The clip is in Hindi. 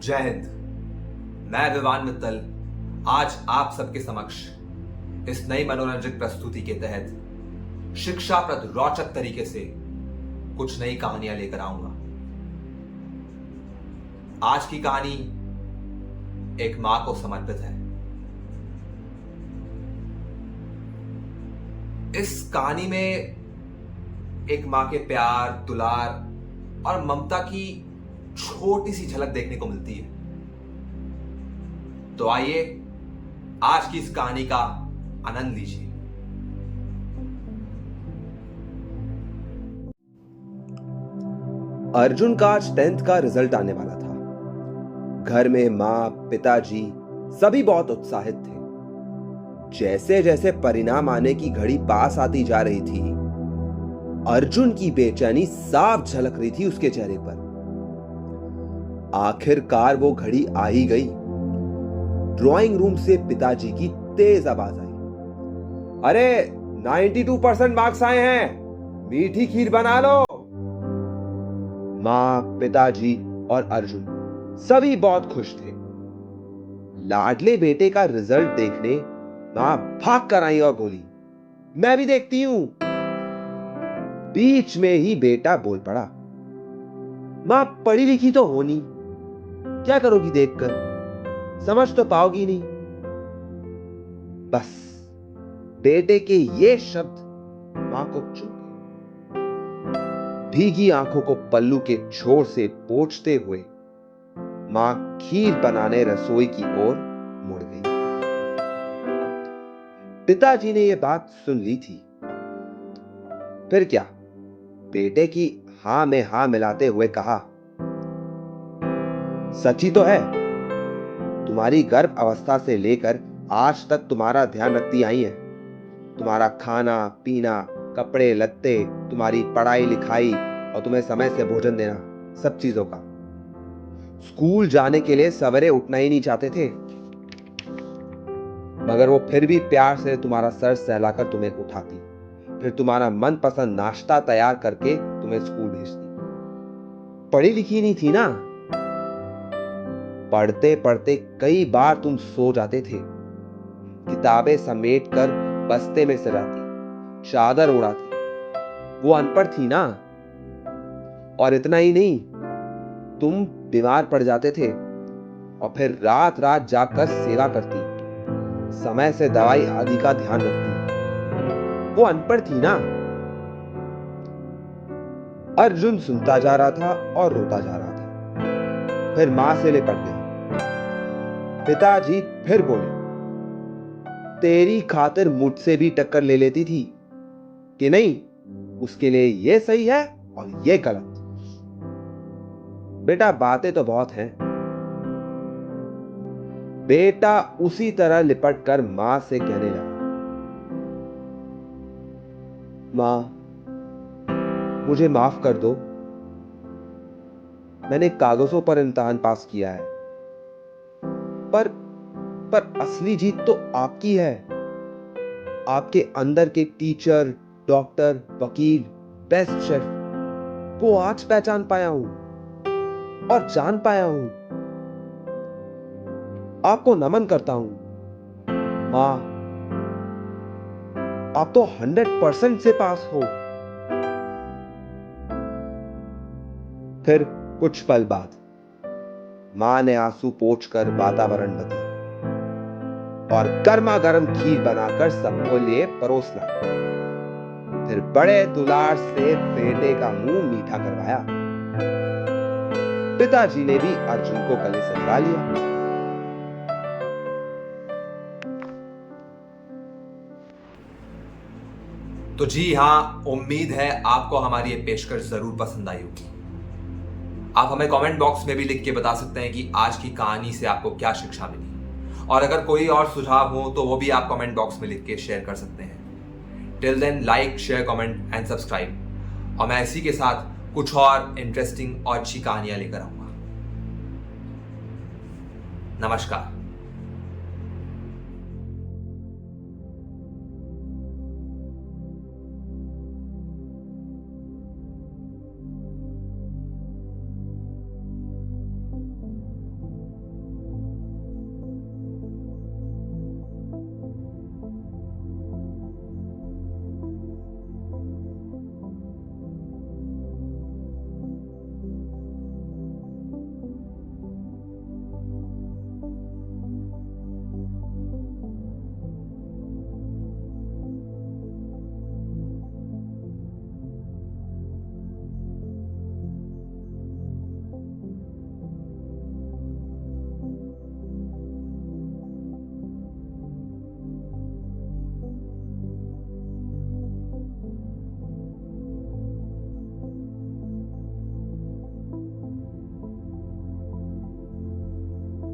जय हिंद। मैं विवान मित्तल आज आप सबके समक्ष इस नई मनोरंजक प्रस्तुति के तहत शिक्षाप्रद रोचक तरीके से कुछ नई कहानियां लेकर आऊंगा। आज की कहानी एक मां को समर्पित है। इस कहानी में एक मां के प्यार, दुलार और ममता की छोटी सी झलक देखने को मिलती है। तो आइए आज की इस कहानी का आनंद लीजिए। अर्जुन का आज 10th का रिजल्ट आने वाला था। घर में मां, पिताजी सभी बहुत उत्साहित थे। जैसे जैसे परिणाम आने की घड़ी पास आती जा रही थी, अर्जुन की बेचैनी साफ झलक रही थी उसके चेहरे पर। आखिरकार वो घड़ी आ ही गई। ड्राइंग रूम से पिताजी की तेज आवाज आई, अरे 92% मार्क्स आए हैं, मीठी खीर बना लो। मां, पिताजी और अर्जुन सभी बहुत खुश थे। लाडले बेटे का रिजल्ट देखने मां भाग कर आई और बोली, मैं भी देखती हूं। बीच में ही बेटा बोल पड़ा, मां पढ़ी लिखी तो हो नहीं, क्या करोगी देखकर, समझ तो पाओगी नहीं। बस बेटे के ये शब्द मां को चुभ गए। भीगी आंखों को पल्लू के छोर से पोंछते हुए मां खीर बनाने रसोई की ओर मुड़ गई। पिताजी ने यह बात सुन ली थी। फिर क्या, बेटे की हां में हां मिलाते हुए कहा, सच ही तो है, तुम्हारी गर्भ अवस्था से लेकर आज तक तुम्हारा ध्यान रखती आई है। तुम्हारा खाना पीना, कपड़े लत्ते, तुम्हारी पढ़ाई लिखाई और तुम्हें समय से भोजन देना, सब चीजों का। स्कूल जाने के लिए सवेरे उठना ही नहीं चाहते थे, मगर वो फिर भी प्यार से तुम्हारा सर सहलाकर तुम्हें उठाती, फिर तुम्हारा मनपसंद नाश्ता तैयार करके तुम्हें स्कूल भेजती। पढ़ी लिखी नहीं थी ना, पढ़ते पढ़ते कई बार तुम सो जाते थे। किताबें समेटकर बस्ते में सजाती, चादर उड़ाती। वो अनपढ़ थी ना। और इतना ही नहीं, तुम बीमार पड़ जाते थे और फिर रात रात जागकर सेवा करती, समय से दवाई आदि का ध्यान रखती। वो अनपढ़ थी ना। अर्जुन सुनता जा रहा था और रोता जा रहा था। फिर मां से लिपट गई। पिताजी फिर बोले, तेरी खातिर मुझसे भी टक्कर ले लेती थी कि नहीं, उसके लिए ये सही है और ये गलत। बेटा बातें तो बहुत हैं। बेटा उसी तरह लिपट कर मां से कहने लगा, मां मुझे माफ कर दो, मैंने कागजों पर इम्तिहान पास किया है, पर असली जीत तो आपकी है। आपके अंदर के टीचर, डॉक्टर, वकील, बेस्ट शेफ, वो आज पहचान पाया हूं और जान पाया हूं। आपको नमन करता हूं। मां, आप तो 100% से पास हो। फिर कुछ पल बाद मां ने आंसू पोंछकर वातावरण बदला और गर्मा गर्म खीर बनाकर सबको लिए परोस लाई। फिर बड़े दुलार से बेटे का मुंह मीठा करवाया। पिताजी ने भी अर्जुन को गले से लगा लिया। तो जी हाँ, उम्मीद है आपको हमारी ये पेशकश जरूर पसंद आई होगी। आप हमें कमेंट बॉक्स में भी लिख के बता सकते हैं कि आज की कहानी से आपको क्या शिक्षा मिली, और अगर कोई और सुझाव हो तो वो भी आप कमेंट बॉक्स में लिख के शेयर कर सकते हैं। Till then, like, share, comment and subscribe, और मैं इसी के साथ कुछ और इंटरेस्टिंग और अच्छी कहानियां लेकर आऊंगा। नमस्कार।